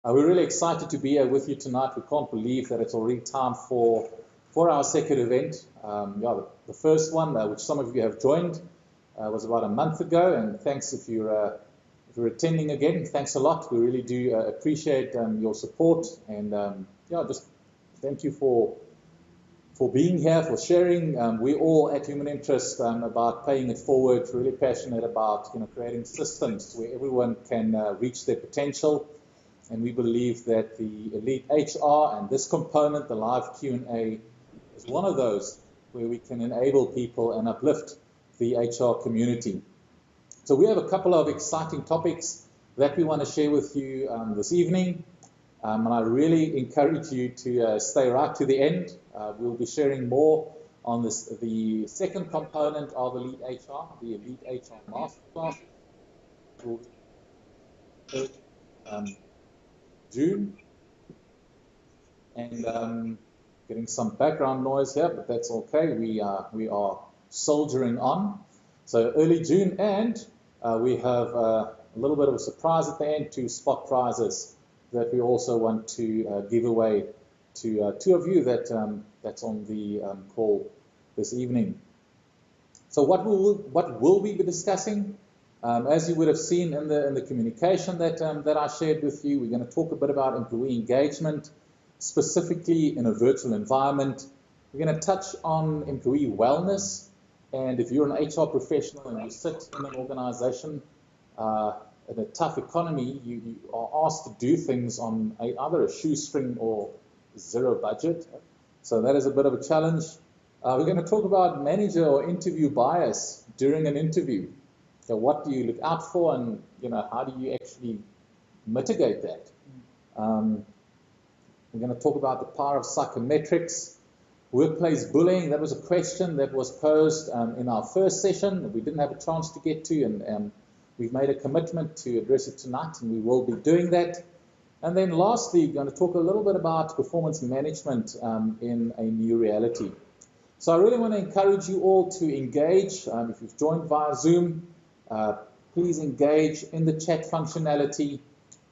We're really excited to be here with you tonight. We can't believe that it's already time for our second event. The first one, which some of you have joined, was about a month ago, and thanks if you're attending again. Thanks a lot. We really do appreciate your support, and just thank you for being here, for sharing. We're all at Human Interest about paying it forward. Really passionate about creating systems where everyone can reach their potential. And we believe that the EliteHR and this component, the live Q&A, is one of those where we can enable people and uplift the HR community. So we have a couple of exciting topics that we want to share with you this evening. And I really encourage you to stay right to the end. We'll be sharing more on the second component of EliteHR, the EliteHR Masterclass. June, and getting some background noise here, but that's okay. We are soldiering on. So early June, and we have a little bit of a surprise at the end, 2 spot prizes that we also want to give away to 2 of you that's on the call this evening. So what will we be discussing? As you would have seen in the communication that I shared with you, we're going to talk a bit about employee engagement, specifically in a virtual environment. We're going to touch on employee wellness, and if you're an HR professional and you sit in an organization in a tough economy, you are asked to do things on either a shoestring or zero budget. So that is a bit of a challenge. We're going to talk about manager or interview bias during an interview. So what do you look out for, and how do you actually mitigate that? We're going to talk about the power of psychometrics, workplace bullying. That was a question that was posed in our first session that we didn't have a chance to get to, and we've made a commitment to address it tonight, and we will be doing that. And then lastly, we're going to talk a little bit about performance management in a new reality. So I really want to encourage you all to engage. If you've joined via Zoom, please engage in the chat functionality.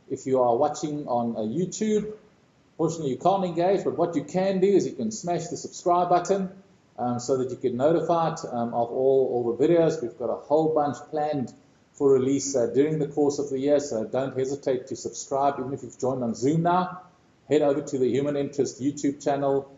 If you are watching on YouTube, fortunately you can't engage, but what you can do is you can smash the subscribe button so that you get notified of all the videos. We've got a whole bunch planned for release during the course of the year, so don't hesitate to subscribe. Even if you've joined on Zoom now, head over to the Human Interest YouTube channel,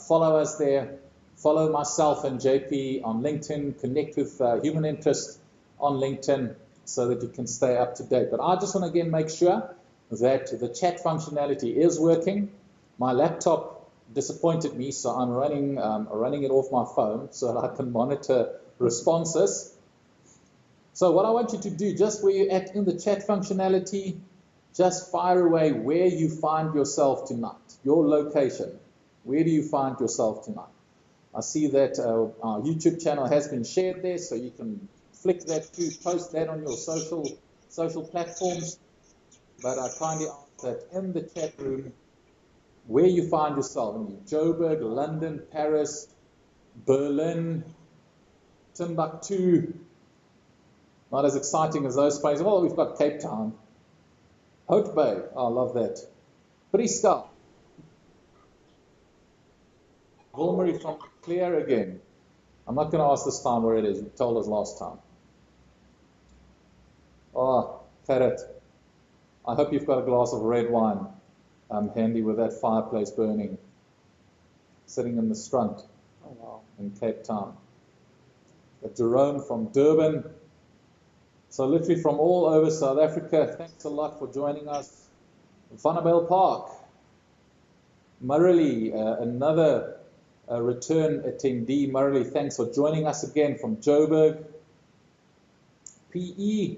follow us there, follow myself and JP on LinkedIn, connect with Human Interest on LinkedIn so that you can stay up to date. But I just want to again make sure that the chat functionality is working. My laptop disappointed me, so I'm running it off my phone so that I can monitor responses. So what I want you to do, just where you're at in the chat functionality, just fire away where you find yourself tonight, your location. Where do you find yourself tonight? I see that our YouTube channel has been shared there, so you can flick that to post that on your social platforms. But I kindly ask that in the chat room, where you find yourself, in Joburg, London, Paris, Berlin, Timbuktu, not as exciting as those places. Well, we've got Cape Town, Hout Bay, I love that, Bristol, Wilmarie from Clear again. I'm not going to ask this time where it is. You told us last time. Oh, Ferret. I hope you've got a glass of red wine handy with that fireplace burning, sitting in the strunt in Cape Town. Got Jerome from Durban. So literally from all over South Africa, thanks a lot for joining us. Vanderbijl Park. Murray, another return attendee. Murray, thanks for joining us again from Joburg. PE.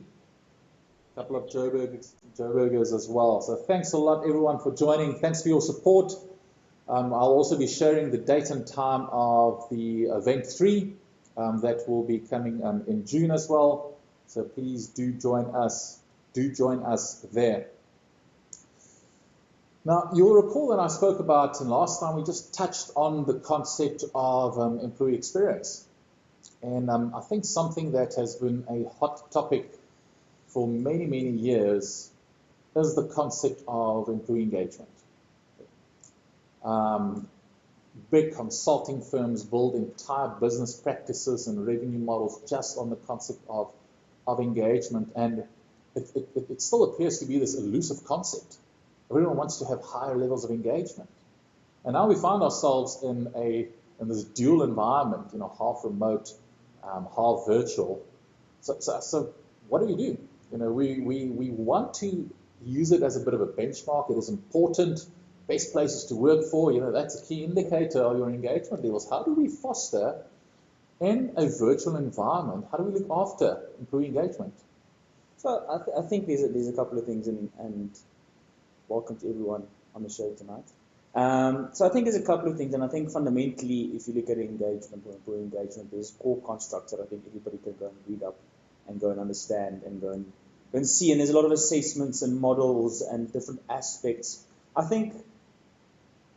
Couple of Joburgers as well. So thanks a lot, everyone, for joining. Thanks for your support. I'll also be sharing the date and time of the event 3 that will be coming in June as well. So please do join us. Do join us there. Now, you'll recall that I spoke about, and last time we just touched on the concept of employee experience. And I think something that has been a hot topic for many, many years is the concept of employee engagement. Big consulting firms build entire business practices and revenue models just on the concept of engagement, and it still appears to be this elusive concept. Everyone wants to have higher levels of engagement. And now we find ourselves in this dual environment, half remote, half virtual. So what do? We want to use it as a bit of a benchmark. It is important. Best places to work for, that's a key indicator of your engagement levels. How do we foster in a virtual environment? How do we look after employee engagement? So I think there's a couple of things, and welcome to everyone on the show tonight. So I think there's a couple of things, and I think fundamentally, if you look at engagement or employee engagement, there's core constructs that I think everybody can go and read up and go and understand and go and see. And there's a lot of assessments and models and different aspects. I think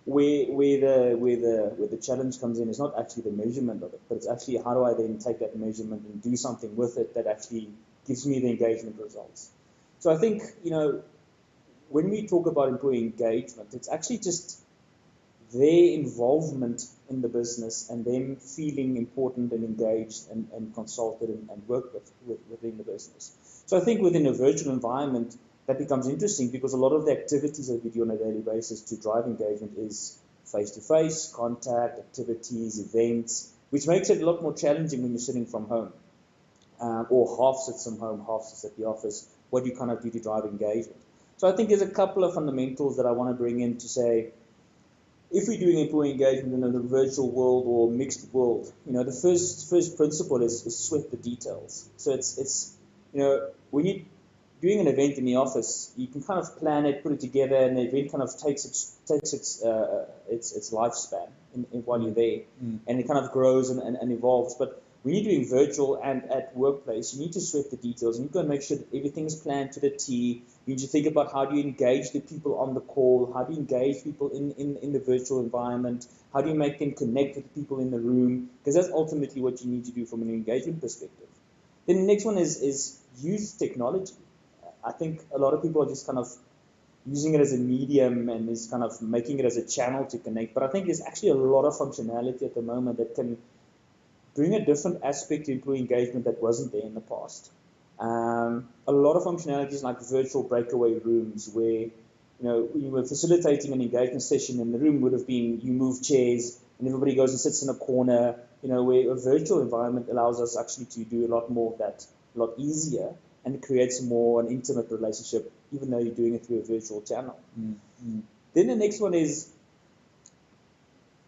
where the challenge comes in is not actually the measurement of it, but it's actually how do I then take that measurement and do something with it that actually gives me the engagement results. So I think, when we talk about employee engagement, it's actually just their involvement in the business and them feeling important and engaged and consulted and worked within the business. So I think within a virtual environment, that becomes interesting because a lot of the activities that we do on a daily basis to drive engagement is face-to-face, contact, activities, events, which makes it a lot more challenging when you're sitting from home, or half sits from home, half sits at the office. What do you kind of do to drive engagement? So I think there's a couple of fundamentals that I want to bring in to say, if we're doing employee engagement in the virtual world or mixed world, the first principle is sweat the details. So it's when you doing an event in the office, you can kind of plan it, put it together, and the event kind of takes its lifespan while you're there, and it kind of grows and evolves. But when you're doing virtual and at workplace, you need to sweat the details. You need to make sure that everything's planned to the T. You need to think about how do you engage the people on the call, how do you engage people in the virtual environment, how do you make them connect with the people in the room, because that's ultimately what you need to do from an engagement perspective. Then the next one is use technology. I think a lot of people are just kind of using it as a medium and is kind of making it as a channel to connect. But I think there's actually a lot of functionality at the moment that can bring a different aspect to employee engagement that wasn't there in the past. A lot of functionalities like virtual breakaway rooms where, you were facilitating an engagement session and the room would have been, you move chairs and everybody goes and sits in a corner, where a virtual environment allows us actually to do a lot more of that, a lot easier, and it creates more an intimate relationship, even though you're doing it through a virtual channel. Then the next one is,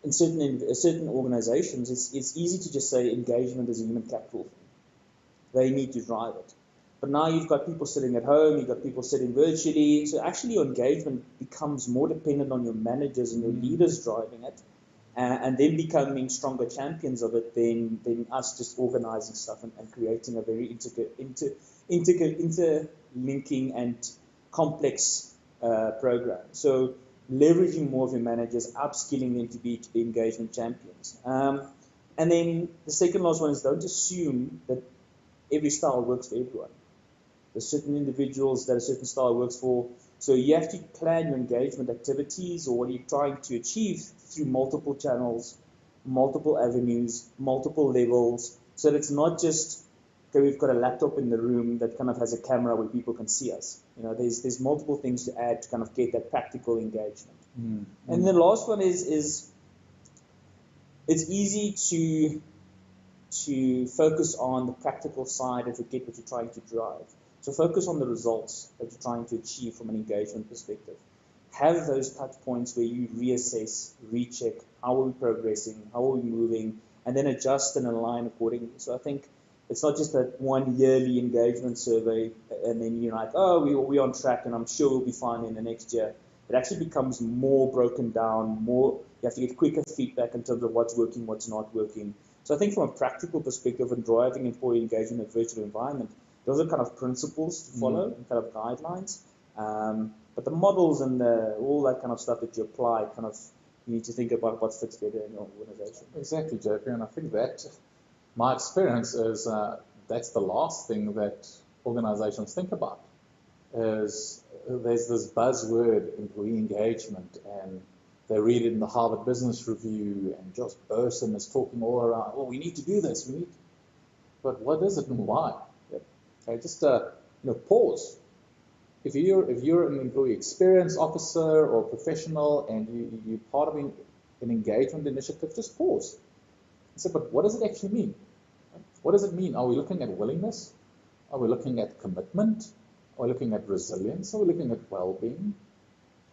in certain organizations, it's easy to just say engagement is a human capital thing. They need to drive it. But now you've got people sitting at home, you've got people sitting virtually, so actually your engagement becomes more dependent on your managers and your leaders driving it, and then becoming stronger champions of it than us just organizing stuff and creating a very interlinking and complex program. So leveraging more of your managers, upskilling them to be engagement champions. And then the second last one is don't assume that every style works for everyone. There's certain individuals that a certain style works for. So you have to plan your engagement activities or what you're trying to achieve through multiple channels, multiple avenues, multiple levels. So that it's not just, okay, we've got a laptop in the room that kind of has a camera where people can see us. There's multiple things to add to kind of get that practical engagement. And the last one is it's easy to focus on the practical side and forget what you're trying to drive. So focus on the results that you're trying to achieve from an engagement perspective. Have those touch points where you reassess, recheck, how are we progressing, how are we moving, and then adjust and align accordingly. So I think it's not just that one yearly engagement survey and then you're like, oh, we're on track and I'm sure we'll be fine in the next year. It actually becomes more broken down, you have to get quicker feedback in terms of what's working, what's not working. So I think from a practical perspective and driving employee engagement in a virtual environment, those are kind of principles to follow and kind of guidelines. But the models and all that kind of stuff that you apply, kind of you need to think about what fits better in your organization. Exactly, JP, and I think that my experience is that's the last thing that organizations think about is there's this buzzword, employee engagement, and they read it in the Harvard Business Review, and Josh Bersin is talking all around, oh, we need to do this, but what is it and why? Okay, just pause. If you're an employee experience officer or professional and you're part of an engagement initiative, just pause and say, but what does it actually mean? What does it mean? Are we looking at willingness? Are we looking at commitment? Are we looking at resilience? Are we looking at well-being?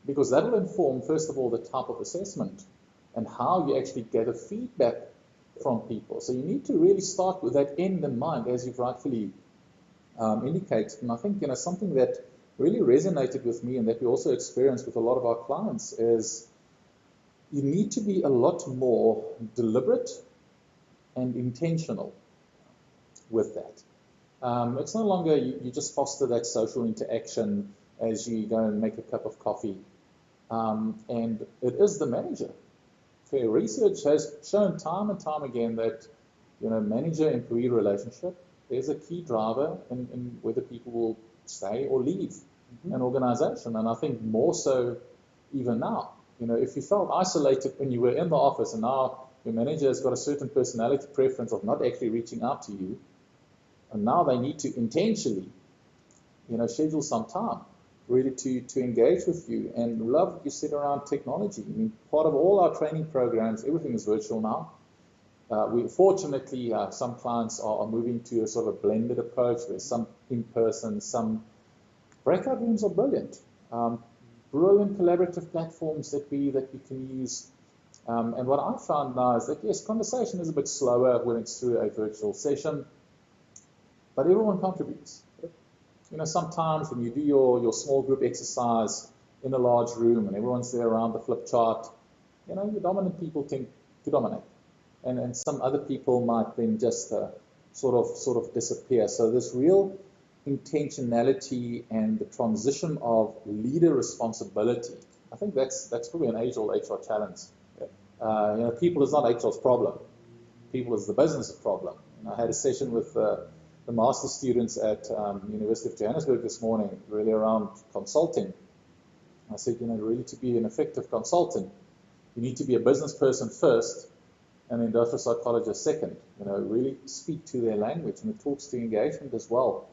Because that will inform, first of all, the type of assessment and how you actually gather feedback from people. So you need to really start with that end in mind, as you've rightfully indicated. And I think something that really resonated with me and that we also experienced with a lot of our clients is you need to be a lot more deliberate and intentional with that. It's no longer you just foster that social interaction as you go and make a cup of coffee. And it is the manager. Okay, research has shown time and time again that manager-employee relationship is a key driver in whether people will stay or leave an organization. And I think more so even now. If you felt isolated when you were in the office and now your manager has got a certain personality preference of not actually reaching out to you, and now they need to intentionally, schedule some time really to engage with you. And love what you said around technology. I mean, part of all our training programs, everything is virtual now. We fortunately, some clients are moving to a sort of a blended approach. There's some in-person, some breakout rooms are brilliant. Brilliant collaborative platforms that we can use. And what I found now is that, yes, conversation is a bit slower when it's through a virtual session, but everyone contributes. Sometimes when you do your small group exercise in a large room and everyone's there around the flip chart, your dominant people tend to dominate. And some other people might then just sort of disappear. So this real intentionality and the transition of leader responsibility, I think that's probably an age-old HR challenge. People is not HR's problem. People is the business problem. I had a session with the master students at University of Johannesburg this morning, really around consulting. I said, really to be an effective consultant, you need to be a business person first and an industrial psychologist second. Really speak to their language, and it talks to engagement as well.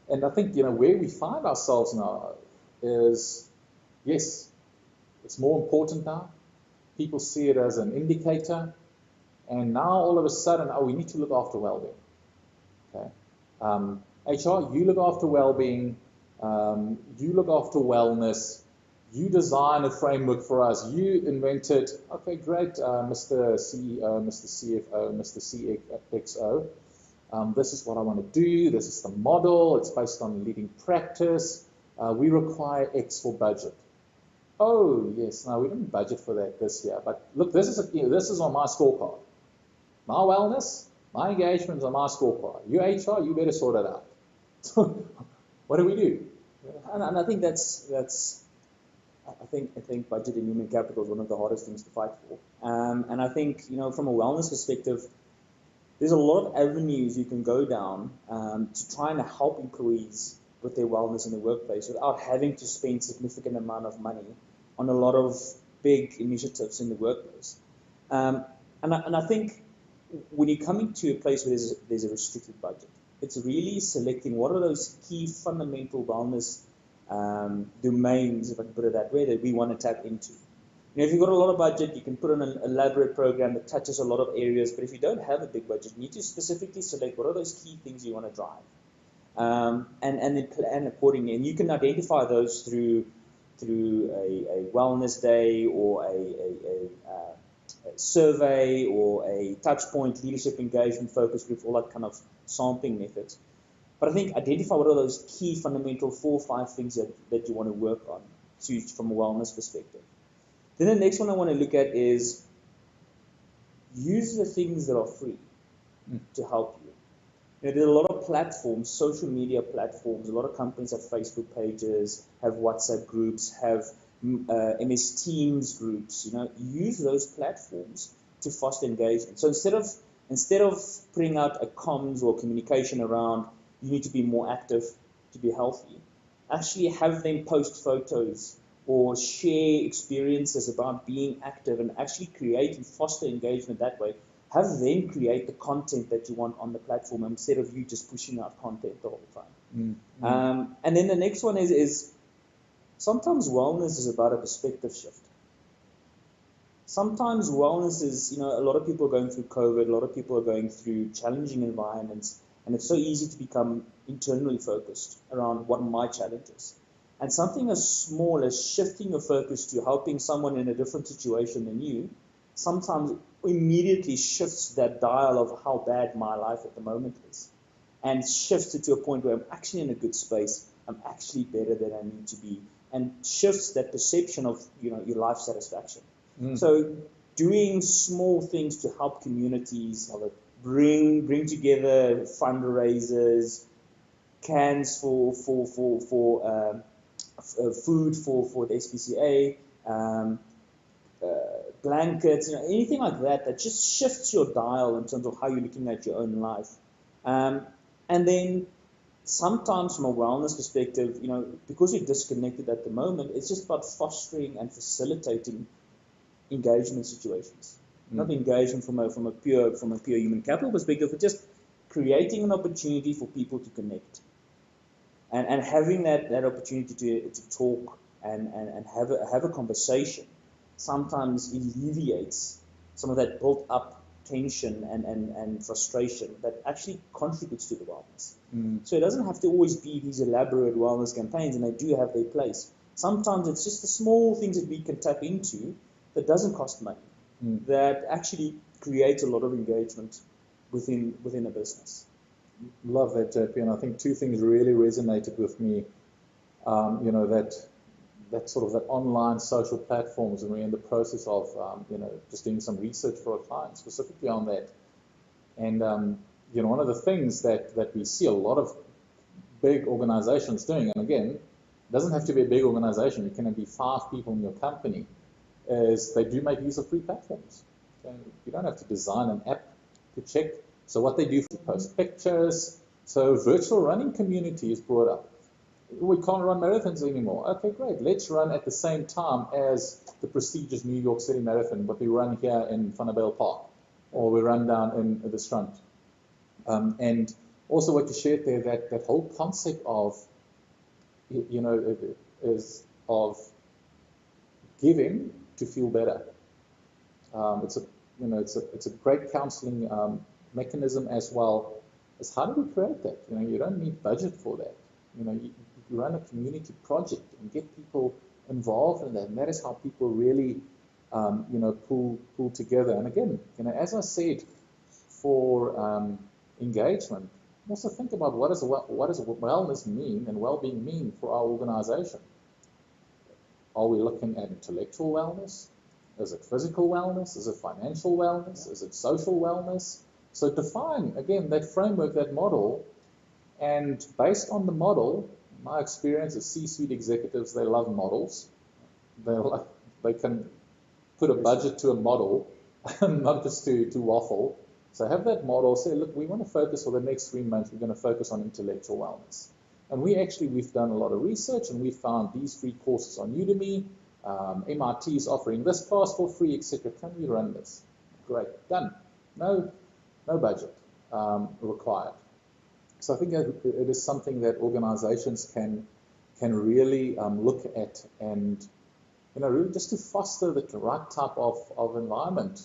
And I think, where we find ourselves now is, yes, it's more important now. People see it as an indicator. And now all of a sudden, we need to look after well-being. Okay. HR, you look after well-being. You look after wellness. You design a framework for us. You invented, okay, great, Mr. CEO, Mr. CFO, Mr. CXO. This is what I want to do. This is the model. It's based on leading practice. We require X for budget. Oh, yes. Now, we didn't budget for that this year. But look, this is on my scorecard. My wellness, my engagements on my scorecard. You HR, you better sort it out. So, what do we do? And I think I think budget and human capital is one of the hardest things to fight for. And I think, from a wellness perspective, there's a lot of avenues you can go down to try and help employees with their wellness in the workplace without having to spend significant amount of money on a lot of big initiatives in the workplace. And I think when you're coming to a place where there's a restricted budget, it's really selecting what are those key fundamental wellness domains, if I can put it that way, that we want to tap into. If you've got a lot of budget, you can put on an elaborate program that touches a lot of areas. But if you don't have a big budget, you need to specifically select what are those key things you want to drive, and then plan accordingly. And you can identify those through a wellness day or a survey or a touch point, leadership engagement, focus groups, all that kind of sampling methods. But I think identify what are those key fundamental 4 or 5 things that you want to work on from a wellness perspective. Then the next one I want to look at is use the things that are free to help you. There are a lot of platforms, social media platforms. A lot of companies have Facebook pages, have WhatsApp groups, have MS Teams groups. Use those platforms to foster engagement. So instead of putting out a comms or communication around, you need to be more active to be healthy. actually have them post photos or share experiences about being active and actually create and foster engagement that way. Have them create the content that you want on the platform instead of you just pushing out content the whole time. And then the next one is sometimes wellness is about a perspective shift. Sometimes wellness is, a lot of people are going through COVID, a lot of people are going through challenging environments, and it's so easy to become internally focused around what are my challenges. And something as small as shifting your focus to helping someone in a different situation than you, sometimes immediately shifts that dial of how bad my life at the moment is, and shifts it to a point where I'm actually in a good space, I'm actually better than I need to be, and shifts that perception of your life satisfaction. So doing small things to help communities, bring together fundraisers, cans for food for the SPCA, blankets, anything like that just shifts your dial in terms of how you're looking at your own life. And then sometimes from a wellness perspective, because you're disconnected at the moment, it's just about fostering and facilitating engagement situations. Not engagement from a pure human capital perspective, but just creating an opportunity for people to connect. And having that opportunity to talk and have a conversation sometimes alleviates some of that built up tension and frustration that actually contributes to the wellness. So it doesn't have to always be these elaborate wellness campaigns, and they do have their place. Sometimes it's just the small things that we can tap into that doesn't cost money, that actually creates a lot of engagement within a business. Love that, JP, and I think two things really resonated with me. That sort of that online social platforms, and we're in the process of just doing some research for a client specifically on that. And one of the things that we see a lot of big organizations doing, and again, it doesn't have to be a big organization, it can be 5 people in your company, is they do make use of free platforms. Okay? You don't have to design an app to check. So what they do, post pictures. So virtual running community is brought up. We can't run marathons anymore. Okay, great. Let's run at the same time as the prestigious New York City Marathon, but we run here in Vanderbilt Park, or we run down in the Strand. And also what you shared there, that whole concept of, is of giving to feel better. It's a great counseling mechanism as well as how do we create that? You don't need budget for that. You run a community project and get people involved in that, and that is how people really, pull together. And again, as I said, for engagement, also think about what does wellness mean and well-being mean for our organization. Are we looking at intellectual wellness? Is it physical wellness? Is it financial wellness? Is it social wellness? So define, again, that framework, that model, and based on the model, my experience as C-suite executives, they love models. They can put a budget to a model, not just to waffle. So have that model, say, look, we want to focus for the next 3 months, we're going to focus on intellectual wellness. And we've done a lot of research, and we found these free courses on Udemy. MIT is offering this class for free, etc. Can we run this? Great, done. No budget required. So I think it is something that organizations can really look at, and really just to foster the right type of environment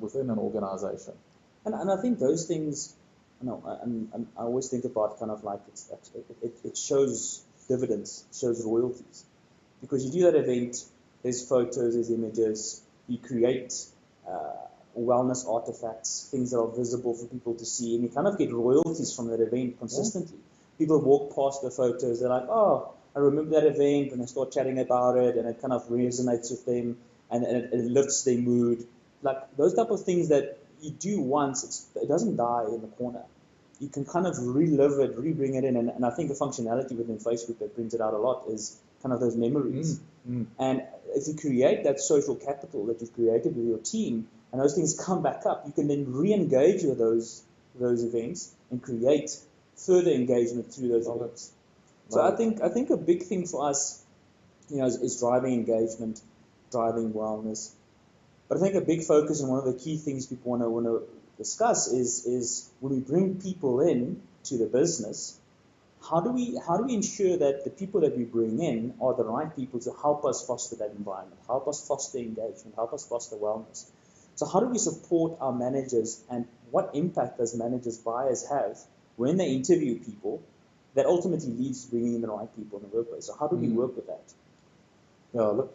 within an organization. And I think those things, I always think about kind of like it shows dividends, shows royalties. Because you do that event, there's photos, there's images, you create wellness artifacts, things that are visible for people to see, and you kind of get royalties from that event consistently. People walk past the photos, they're like, oh, I remember that event, and they start chatting about it, and it kind of resonates with them, and it lifts their mood. Like those type of things that you do once, it doesn't die in the corner. You can kind of relive it, rebring it in, and I think the functionality within Facebook that brings it out a lot is kind of those memories. And if you create that social capital that you've created with your team, and those things come back up, you can then re-engage with those events and create further engagement through those events. So I think a big thing for us, is driving engagement, driving wellness. But I think a big focus and one of the key things people want to discuss is when we bring people in to the business, how do we ensure that the people that we bring in are the right people to help us foster that environment, help us foster engagement, help us foster wellness? So how do we support our managers, and what impact does managers' bias have when they interview people that ultimately leads to bringing in the right people in the workplace? So how do we work with that? Yeah, look,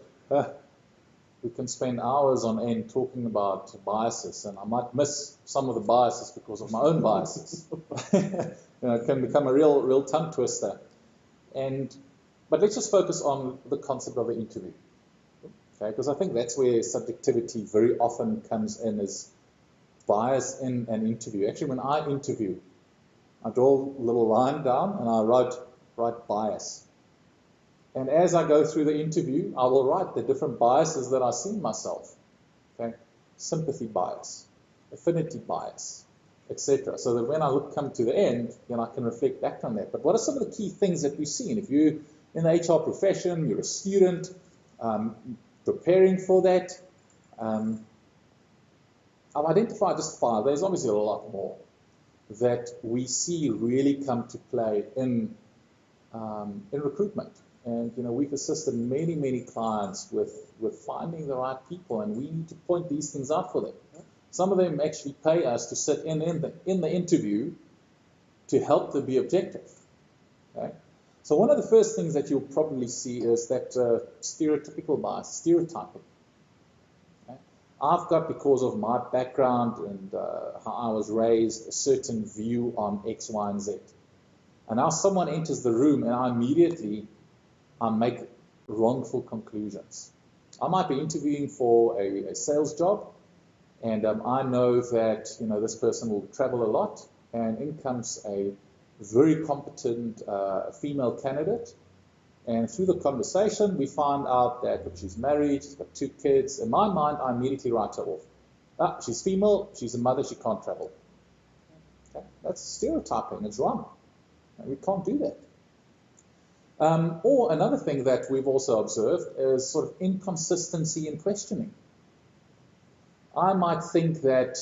we can spend hours on end talking about biases, and I might miss some of the biases because of my own biases. It can become a real tongue twister. But let's just focus on the concept of the interview, okay? Because I think that's where subjectivity very often comes in, is bias in an interview. Actually, when I interview, I draw a little line down and I write bias. And as I go through the interview, I will write the different biases that I see in myself. Okay? Sympathy bias, affinity bias, etc. So that when I come to the end, then I can reflect back on that. But what are some of the key things that we've seen? If you're in the HR profession, you're a student, preparing for that, I've identified just 5. There's obviously a lot more that we see really come to play in recruitment. And we've assisted many clients with finding the right people, and we need to point these things out for them. Some of them actually pay us to sit in the interview to help them be objective. Okay? So one of the first things that you'll probably see is that stereotypical bias, stereotyping. Okay? I've got, because of my background and how I was raised, a certain view on X, Y, and Z. And now someone enters the room, and I make wrongful conclusions. I might be interviewing for a sales job, and I know that this person will travel a lot, and in comes a very competent female candidate, and through the conversation we find out that she's married, she's got 2 kids. In my mind, I immediately write her off. She's female, she's a mother, she can't travel. Okay? That's stereotyping, it's wrong. And we can't do that. Or another thing that we've also observed is sort of inconsistency in questioning. I might think that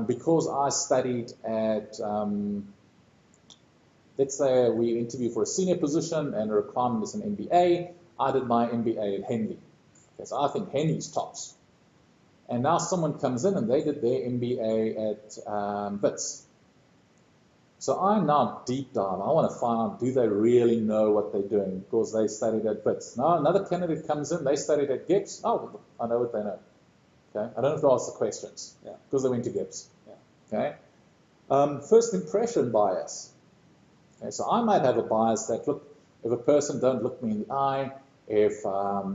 because I studied at, let's say we interview for a senior position and the requirement is an MBA, I did my MBA at Henley. Okay, so I think Henley's tops. And now someone comes in and they did their MBA at Wits. So I now deep dive. I want to find out, do they really know what they're doing because they studied at Wits. Now another candidate comes in, they studied at Gibbs. Oh, I know what they know. Okay, I don't have to ask the questions because they went to Gibbs. Okay, first impression bias. Okay, so I might have a bias that, look, if a person don't look me in the eye, if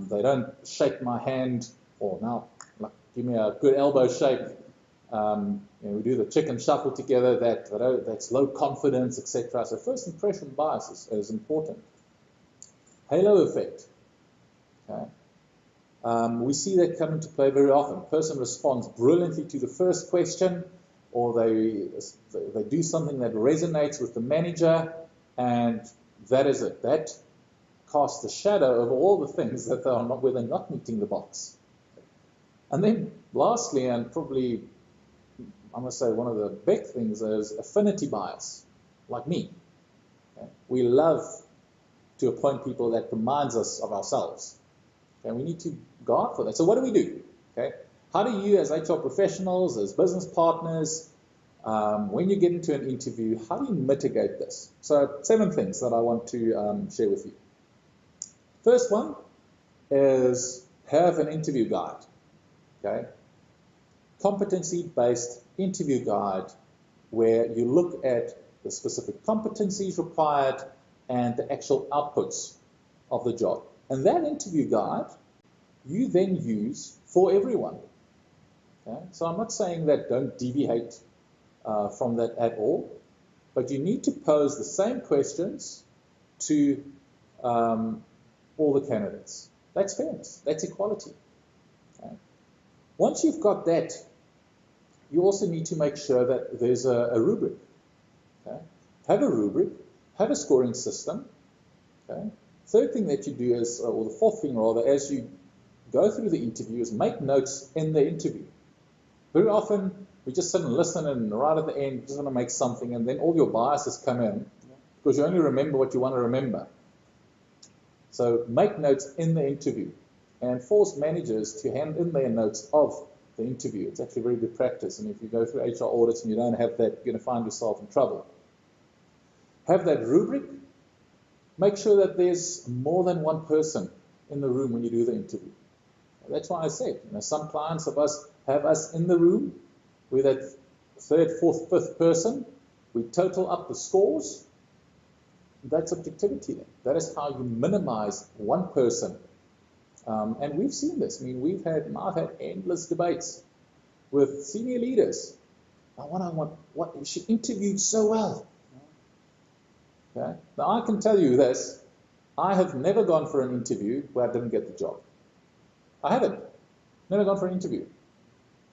they don't shake my hand, or now give me a good elbow shake. We do the chicken shuffle together, that's low confidence, etc. So first impression bias is important. Halo effect. Okay. We see that come into play very often. A person responds brilliantly to the first question, or they do something that resonates with the manager, and that is it. That casts a shadow over all the things that where they're not meeting the box. And then lastly, and probably I must say one of the big things is affinity bias, like me. Okay? We love to appoint people that reminds us of ourselves. Okay? We need to guard for that. So what do? Okay? How do you, as HR professionals, as business partners, when you get into an interview, how do you mitigate this? So 7 things that I want to share with you. First one is have an interview guide. Okay? Competency-based interview guide where you look at the specific competencies required and the actual outputs of the job. And that interview guide you then use for everyone. Okay? So I'm not saying that don't deviate from that at all, but you need to pose the same questions to all the candidates. That's fairness, that's equality. Okay? Once you've got that, you also need to make sure that there's a rubric. Okay? Have a rubric, have a scoring system, Okay. Third thing that you do is, or the fourth thing rather, as you go through the interview is make notes in the interview. Very often we just sit and listen, and right at the end you just want to make something, and then all your biases come in because you only remember what you want to remember. So make notes in the interview and force managers to hand in their notes of the interview. It's actually very good practice, and if you go through HR audits and you don't have that, you're going to find yourself in trouble. Have that rubric. Make sure that there's more than one person in the room when you do the interview. That's why I said, some clients of us have us in the room with that third, fourth, fifth person. We total up the scores. That's objectivity then. That is how you minimize one person. And we've seen this. I mean, I've had endless debates with senior leaders. She interviewed so well. Okay? Now, I can tell you this. I have never gone for an interview where I didn't get the job. I haven't. Never gone for an interview.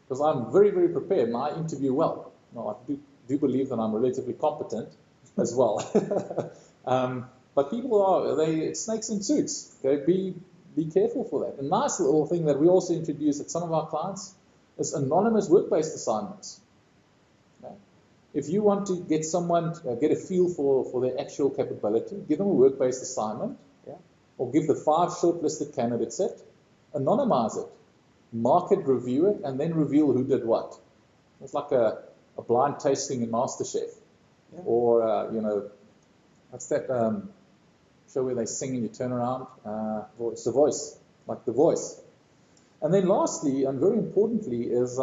Because I'm very, very prepared and I interview well. Now, I do believe that I'm relatively competent as well. But people it's snakes in suits. Okay? Be careful for that. A nice little thing that we also introduce at some of our clients is anonymous work-based assignments. Okay? If you want to get someone, get a feel for their actual capability, give them a work-based assignment, or give the 5 shortlisted candidates it, anonymize it, mark it, review it, and then reveal who did what. It's like a blind tasting in MasterChef. Or, what's that show where they sing and you turn around? It's The Voice, like The Voice. And then lastly, and very importantly, is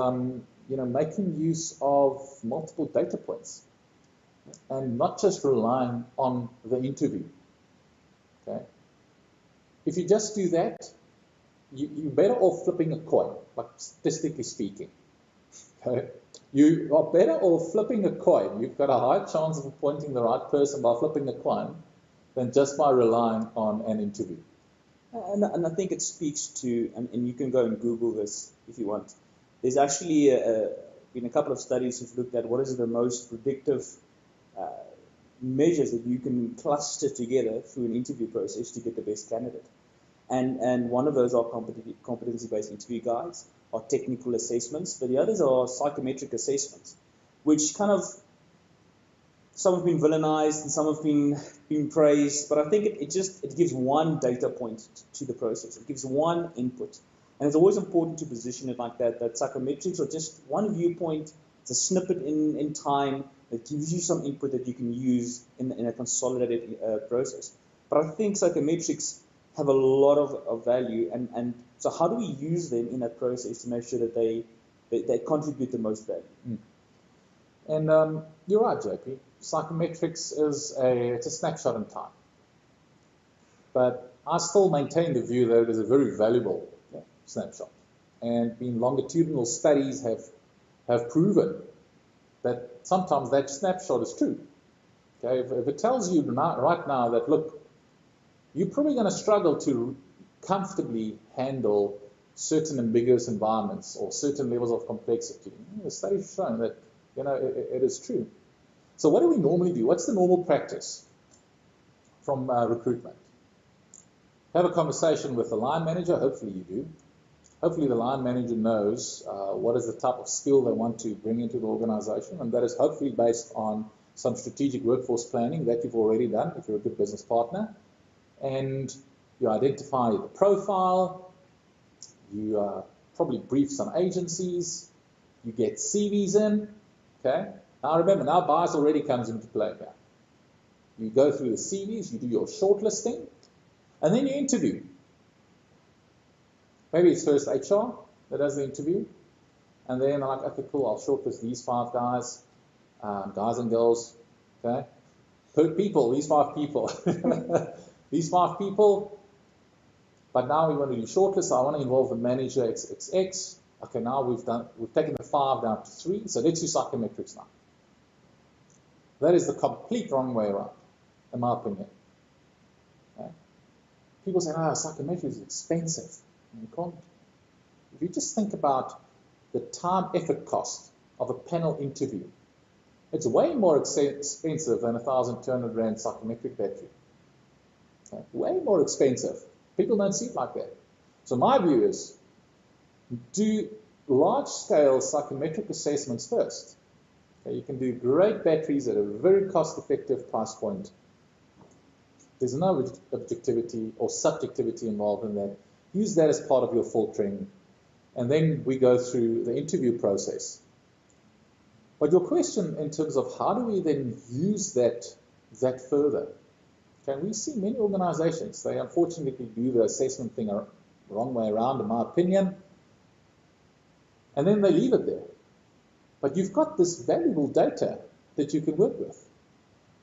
making use of multiple data points and not just relying on the interview. Okay? If you just do that, you're better off flipping a coin, like statistically speaking. Okay? You are better off flipping a coin. You've got a high chance of appointing the right person by flipping a coin than just by relying on an interview. And I think it speaks to, and you can go and Google this if you want. There's actually been a couple of studies who've looked at what is the most predictive measures that you can cluster together through an interview process to get the best candidate. And one of those are competency-based interview guides, or technical assessments, but the others are psychometric assessments, which kind of, some have been villainized and some have been praised, but I think it gives one data point to the process. It gives one input. And it's always important to position it like that psychometrics are just one viewpoint. It's a snippet in time that gives you some input that you can use in a consolidated process. But I think psychometrics have a lot of value, and so how do we use them in that process to make sure that they contribute the most value? And you're right, JP. Psychometrics it's a snapshot in time. But I still maintain the view that it is a very valuable snapshot. And longitudinal studies have proven that sometimes that snapshot is true. Okay, if it tells you right now that, look, you're probably going to struggle to comfortably handle certain ambiguous environments or certain levels of complexity. The studies have shown that it is true. So what do we normally do? What's the normal practice from recruitment? Have a conversation with the line manager. Hopefully you do. Hopefully the line manager knows what is the type of skill they want to bring into the organization, and that is hopefully based on some strategic workforce planning that you've already done if you're a good business partner. And you identify the profile, you probably brief some agencies, you get CVs in, okay? Now remember, now bias already comes into play here. You go through the CVs, you do your shortlisting, and then you interview. Maybe it's first HR that does the interview, and then I'm like, okay, cool, I'll shortlist these 5 guys, guys and girls, okay? These 5 people. These 5 people, but now we want to do shortlist, so I want to involve the manager XXX. Okay, now we've taken the 5 down to 3, so let's do psychometrics now. That is the complete wrong way around, in my opinion. Okay? People say, psychometrics is expensive. And you can't. If you just think about the time effort cost of a panel interview, it's way more expensive than 1,200 Rand psychometric battery. Okay? Way more expensive. People don't see it like that. So my view is, do large-scale psychometric assessments first. Okay? You can do great batteries at a very cost-effective price point. There's no objectivity or subjectivity involved in that. Use that as part of your filtering. And then we go through the interview process. But your question in terms of how do we then use that further? Okay, we see many organizations, they unfortunately do the assessment thing the wrong way around, in my opinion, and then they leave it there. But you've got this valuable data that you can work with.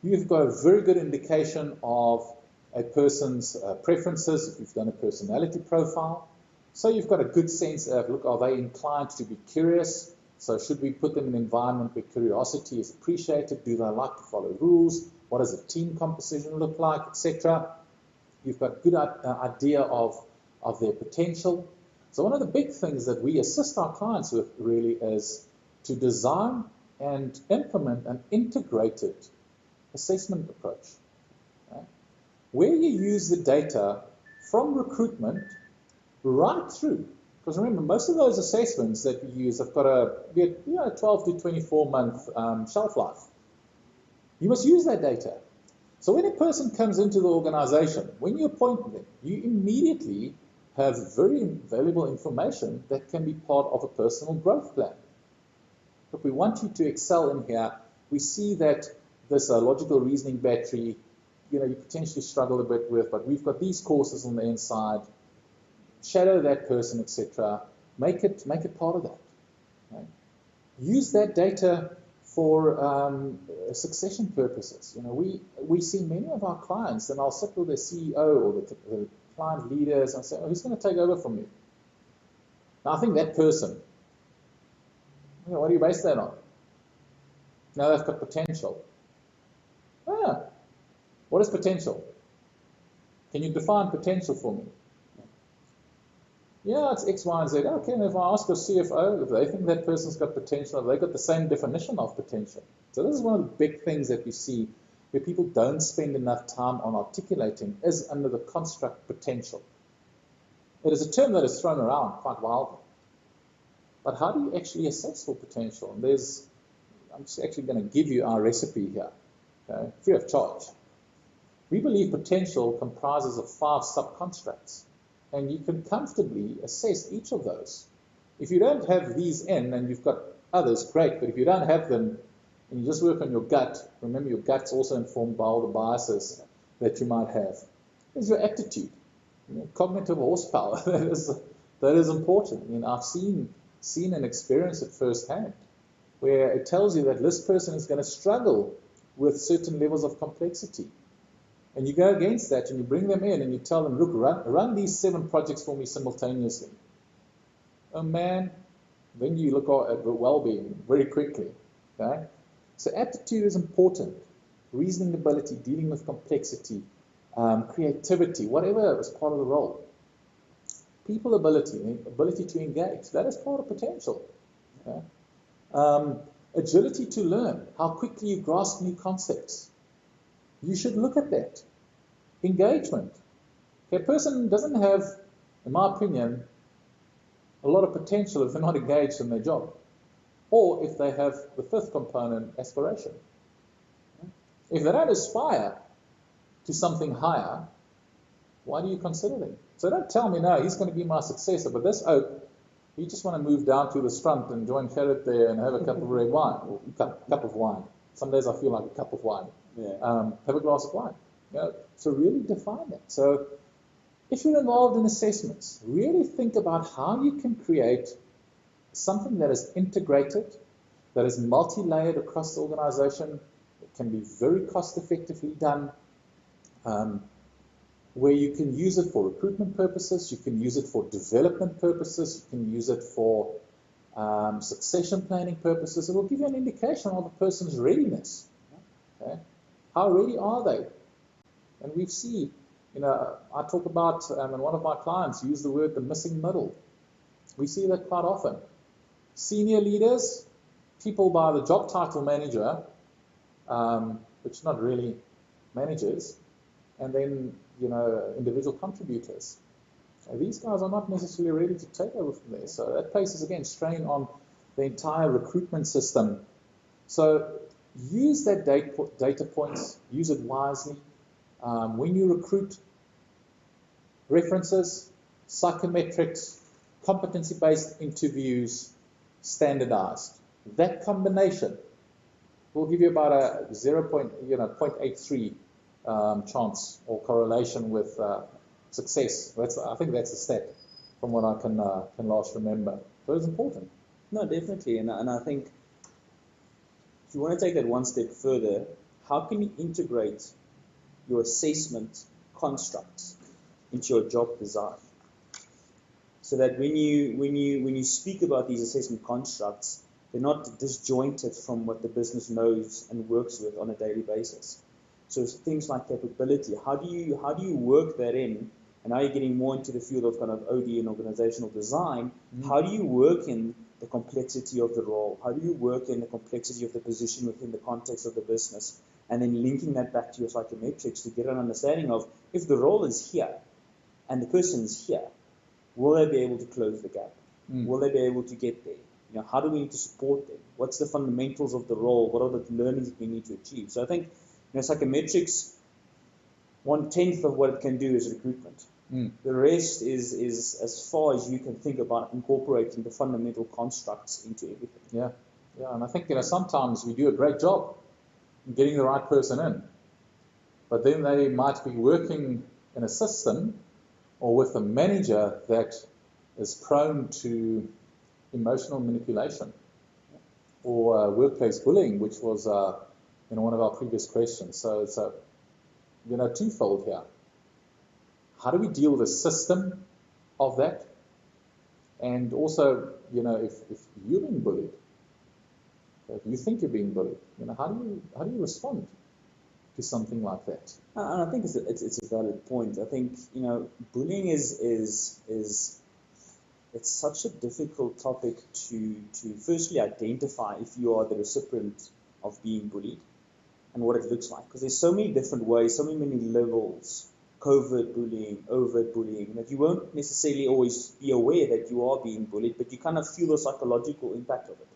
You've got a very good indication of a person's preferences, if you've done a personality profile. So you've got a good sense of, look, are they inclined to be curious? So should we put them in an environment where curiosity is appreciated? Do they like to follow rules? What does a team composition look like, etc.? You've got a good idea of their potential. So one of the big things that we assist our clients with really is to design and implement an integrated assessment approach, okay, where you use the data from recruitment right through. Because remember, most of those assessments that we use have got a 12 to 24 month shelf life. You must use that data. So when a person comes into the organization, when you appoint them, you immediately have very valuable information that can be part of a personal growth plan. If we want you to excel in here, we see that this logical reasoning battery, you potentially struggle a bit with, but we've got these courses on the inside. Shadow that person, etc. Make it part of that. Right? Use that data for succession purposes. We see many of our clients, and I'll sit with the CEO or the client leaders and say, who's going to take over from you? Now, I think that person, what do you base that on? Now they've got potential. What is potential? Can you define potential for me? Yeah, it's X, Y, and Z. Okay, and if I ask your CFO, if they think that person's got potential, have they got the same definition of potential? So this is one of the big things that we see where people don't spend enough time on articulating is under the construct potential. It is a term that is thrown around quite wildly. But how do you actually assess for potential? And I'm just actually going to give you our recipe here, okay, free of charge. We believe potential comprises of 5 subconstructs. And you can comfortably assess each of those. If you don't have these in, and you've got others, great, but if you don't have them, and you just work on your gut, remember your gut's also informed by all the biases that you might have. There's your aptitude, cognitive horsepower, that is important. I've seen and experienced it firsthand, where it tells you that this person is going to struggle with certain levels of complexity. And you go against that and you bring them in and you tell them, look, run these 7 projects for me simultaneously. Oh man, then you look at the well-being very quickly. Okay? So aptitude is important. Reasoning ability, dealing with complexity, creativity, whatever is part of the role. People ability, the ability to engage, that is part of potential. Okay? Agility to learn, how quickly you grasp new concepts. You should look at that. Engagement. Okay, a person doesn't have, in my opinion, a lot of potential if they're not engaged in their job. Or if they have the 5th component, aspiration. If they don't aspire to something higher, why do you consider them? So don't tell me, no, he's going to be my successor, but this oak, you just want to move down to this front and join Gerrit there and have a cup of red wine, or cup of wine. Some days I feel like a cup of wine. Yeah. Have a glass of wine. So really define that. So if you're involved in assessments, really think about how you can create something that is integrated, that is multi-layered across the organization. It can be very cost-effectively done, where you can use it for recruitment purposes, you can use it for development purposes, you can use it for succession planning purposes. It will give you an indication of a person's readiness. Okay? How ready are they? And we see, I talk about, and one of my clients used the word the missing middle. We see that quite often. Senior leaders, people by the job title manager, which not really managers, and then, you know, individual contributors. These guys are not necessarily ready to take over from there. So that places, again, strain on the entire recruitment system. So use that data points, use it wisely. When you recruit, references, psychometrics, competency-based interviews, standardized. That combination will give you about a 0.83 chance or correlation with success. I think that's a stat from what I can last remember. So it's important. No, definitely, and I think if you want to take that one step further, how can you integrate your assessment constructs into your job design, so that when you speak about these assessment constructs, they're not disjointed from what the business knows and works with on a daily basis. So things like capability, how do you work that in? And now you're getting more into the field of kind of OD and organizational design. How do you work in the complexity of the role? How do you work in the complexity of the position within the context of the business? And then linking that back to your psychometrics to get an understanding of, if the role is here and the person is here, will they be able to close the gap? Will they be able to get there? You know, how do we need to support them? What's the fundamentals of the role? What are the learnings that we need to achieve? So I think, you know, psychometrics, 1/10 of what it can do is recruitment. The rest is as far as you can think about incorporating the fundamental constructs into everything. Yeah, and I think, you know, sometimes we do a great job in getting the right person in, but then they might be working in a system or with a manager that is prone to emotional manipulation or workplace bullying, which was one of our previous questions. So it's twofold here. How do we deal with the system of that? And also, you know, if you're being bullied, if you think you're being bullied, you know, how do you respond to something like that? And I think it's a valid point. I think, you know, bullying is it's such a difficult topic to firstly identify if you are the recipient of being bullied and what it looks like, because there's so many different ways, so many levels. Covert bullying, overt bullying, that you won't necessarily always be aware that you are being bullied, but you kind of feel the psychological impact of it.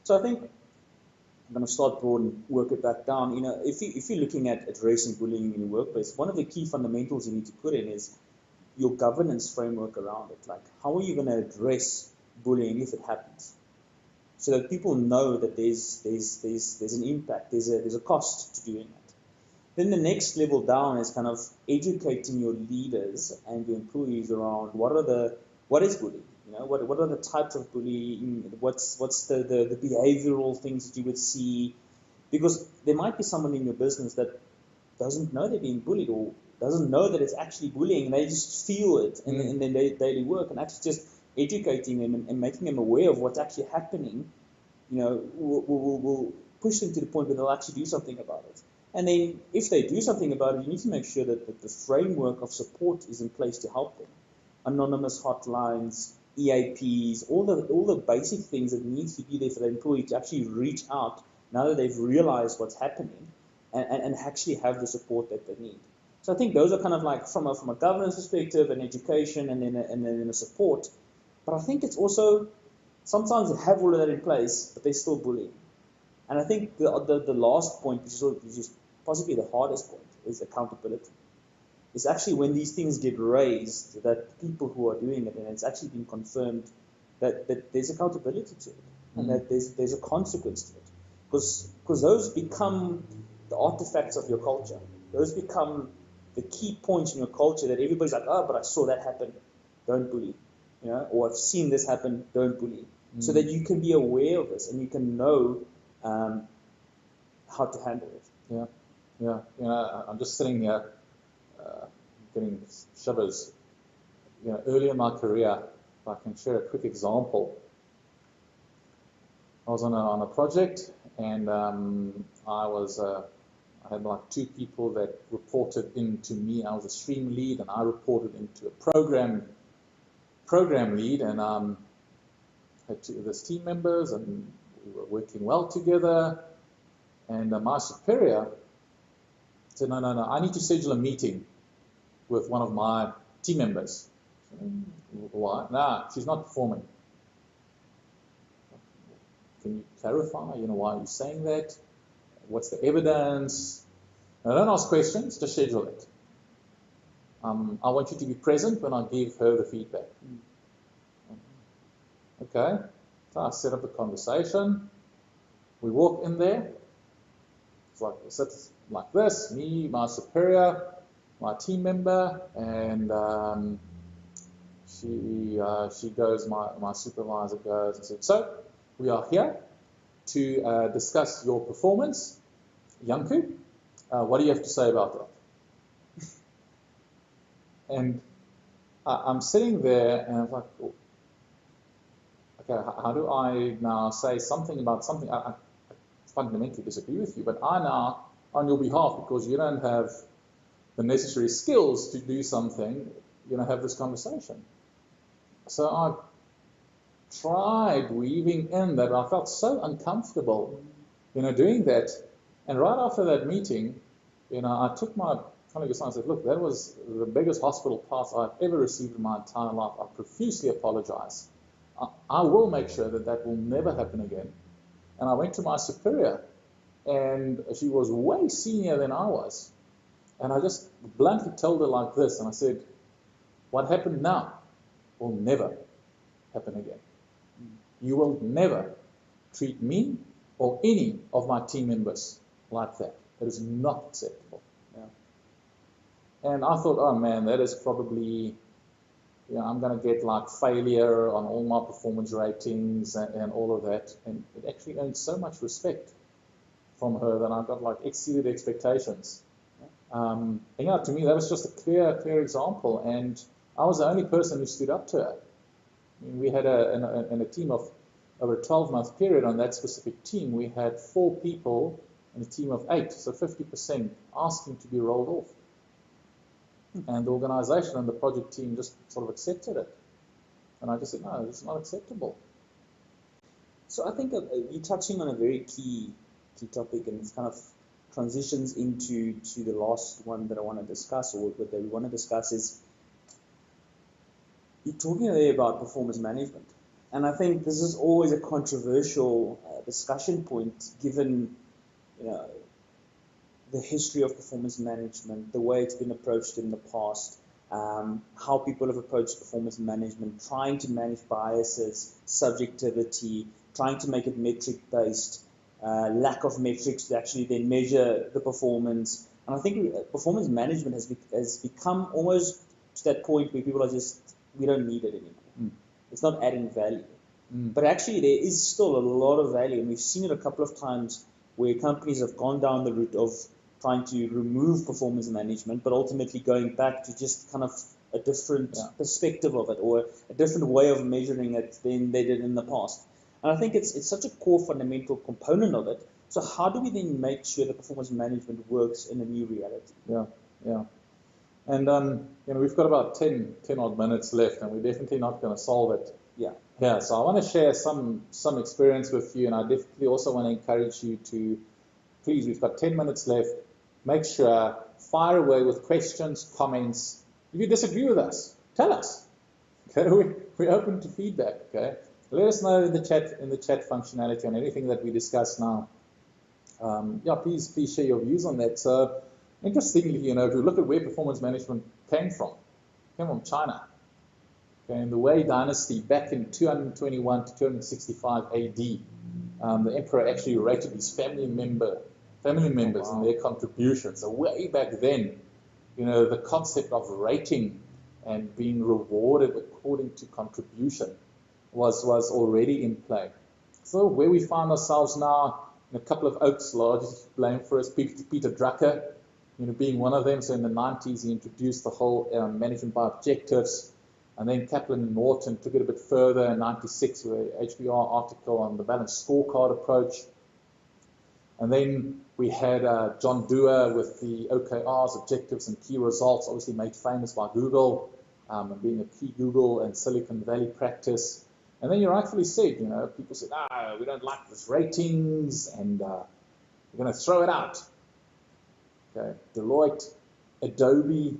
So I think I'm going to start broad and work it back down. You know, if you're looking at addressing bullying in your workplace, one of the key fundamentals you need to put in is your governance framework around it. Like, how are you going to address bullying if it happens, so that people know that there's an impact, there's a cost to doing that. Then the next level down is kind of educating your leaders and your employees around what is bullying, you know, what are the types of bullying, what's the behavioral things that you would see, because there might be someone in your business that doesn't know they're being bullied or doesn't know that it's actually bullying, and they just feel it in their daily work, and actually just educating them and making them aware of what's actually happening, you know, will push them to the point where they'll actually do something about it. And then if they do something about it, you need to make sure that the framework of support is in place to help them. Anonymous hotlines, EAPs, all the basic things that needs to be there for the employee to actually reach out now that they've realized what's happening and actually have the support that they need. So I think those are kind of like from a governance perspective and education and then a support. But I think it's also sometimes they have all of that in place, but they're still bullying. And I think the last point, which is possibly the hardest point, is accountability. It's actually when these things get raised that people who are doing it, and it's actually been confirmed that there's accountability to it, and that there's a consequence to it. Because those become the artifacts of your culture. Those become the key points in your culture that everybody's like, oh, but I saw that happen, don't bully. You know, or I've seen this happen, don't bully. So that you can be aware of this and you can know how to handle it. Yeah. You know, I'm just sitting here getting shivers. You know, early in my career, if I can share a quick example, I was on a project, and I had like two people that reported into me. I was a stream lead, and I reported into a program lead, and had this team members, and we were working well together. And my superior said, no, I need to schedule a meeting with one of my team members. Why? Nah, she's not performing. Can you clarify, why are you saying that? What's the evidence? Now, don't ask questions, just schedule it. I want you to be present when I give her the feedback. Okay, so I set up the conversation. We walk in there. It's like, we sit like this, me, my superior, my team member, and she goes, my supervisor goes and said, so we are here to discuss your performance. Janko, what do you have to say about that? And I'm sitting there and I'm like, oh, okay, how do I now say something about something? I fundamentally disagree with you, but I now, on your behalf, because you don't have the necessary skills to do something, have this conversation. So I tried weaving in that, I felt so uncomfortable, doing that. And right after that meeting, I took my colleague aside and said, look, that was the biggest hospital pass I've ever received in my entire life. I profusely apologize. I will make sure that will never happen again. And I went to my superior, and she was way senior than I was. And I just bluntly told her like this, and I said, what happened now will never happen again. You will never treat me or any of my team members like that. It is not acceptable. Yeah. And I thought, oh man, that is probably, I'm going to get like failure on all my performance ratings and all of that. And it actually earned so much respect from her that I got like exceeded expectations. And to me, that was just a clear example. And I was the only person who stood up to her. I mean, we had in a team of over a 12-month period on that specific team, we had 4 people in a team of 8, so 50% asking to be rolled off. And the organization and the project team just sort of accepted it. And I just said, no, it's not acceptable. So I think you're touching on a very key topic, and it's kind of transitions into the last one that I want to discuss, or what we want to discuss is, you're talking there about performance management. And I think this is always a controversial discussion point, given the history of performance management, the way it's been approached in the past, how people have approached performance management, trying to manage biases, subjectivity, trying to make it metric-based, lack of metrics to actually then measure the performance. And I think performance management has become almost to that point where people are just, we don't need it anymore. It's not adding value. But actually there is still a lot of value, and we've seen it a couple of times where companies have gone down the route of trying to remove performance management, but ultimately going back to just kind of a different perspective of it, or a different way of measuring it than they did in the past. And I think it's such a core fundamental component of it. So how do we then make sure that performance management works in a new reality? Yeah. And we've got about 10 odd minutes left, and we're definitely not going to solve it. Yeah. So I want to share some experience with you, and I definitely also want to encourage you to, please, we've got 10 minutes left. Make sure, fire away with questions, comments. If you disagree with us, tell us. Okay, we're open to feedback. Okay, let us know in the chat functionality on anything that we discuss now. Please share your views on that. So, interestingly, if you look at where performance management came from China. Okay, in the Wei Dynasty, back in 221 to 265 AD, the emperor actually rated his family members and their contributions. So way back then, the concept of rating and being rewarded according to contribution was already in play. So where we find ourselves now, in a couple of oaks largest blame for us, Peter Drucker, being one of them. So in the 90s, he introduced the whole management by objectives. And then Kaplan and Norton took it a bit further in 96 with an HBR article on the balanced scorecard approach. And then we had John Dewar with the OKRs, objectives and key results, obviously made famous by Google, and being a key Google and Silicon Valley practice. And then you rightfully said, people said, we don't like this ratings, and we're going to throw it out. Okay, Deloitte, Adobe,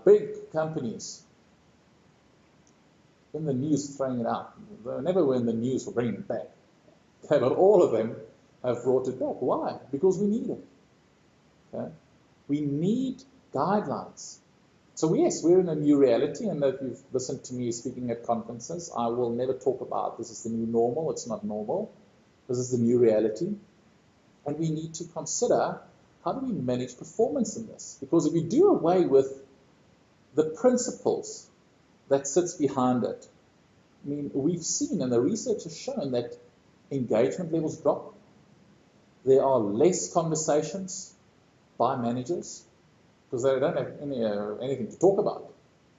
big companies in the news throwing it out. They never were in the news for bringing it back. Okay, but all of them have brought it back. Why? Because we need it. Okay, we need guidelines. So yes, we're in a new reality, and if you've listened to me speaking at conferences, I will never talk about this is the new normal. It's not normal. This is the new reality. And we need to consider, how do we manage performance in this? Because if we do away with the principles that sits behind it, I mean, we've seen, and the research has shown, that engagement levels drop. There are less conversations by managers, because they don't have anything to talk about.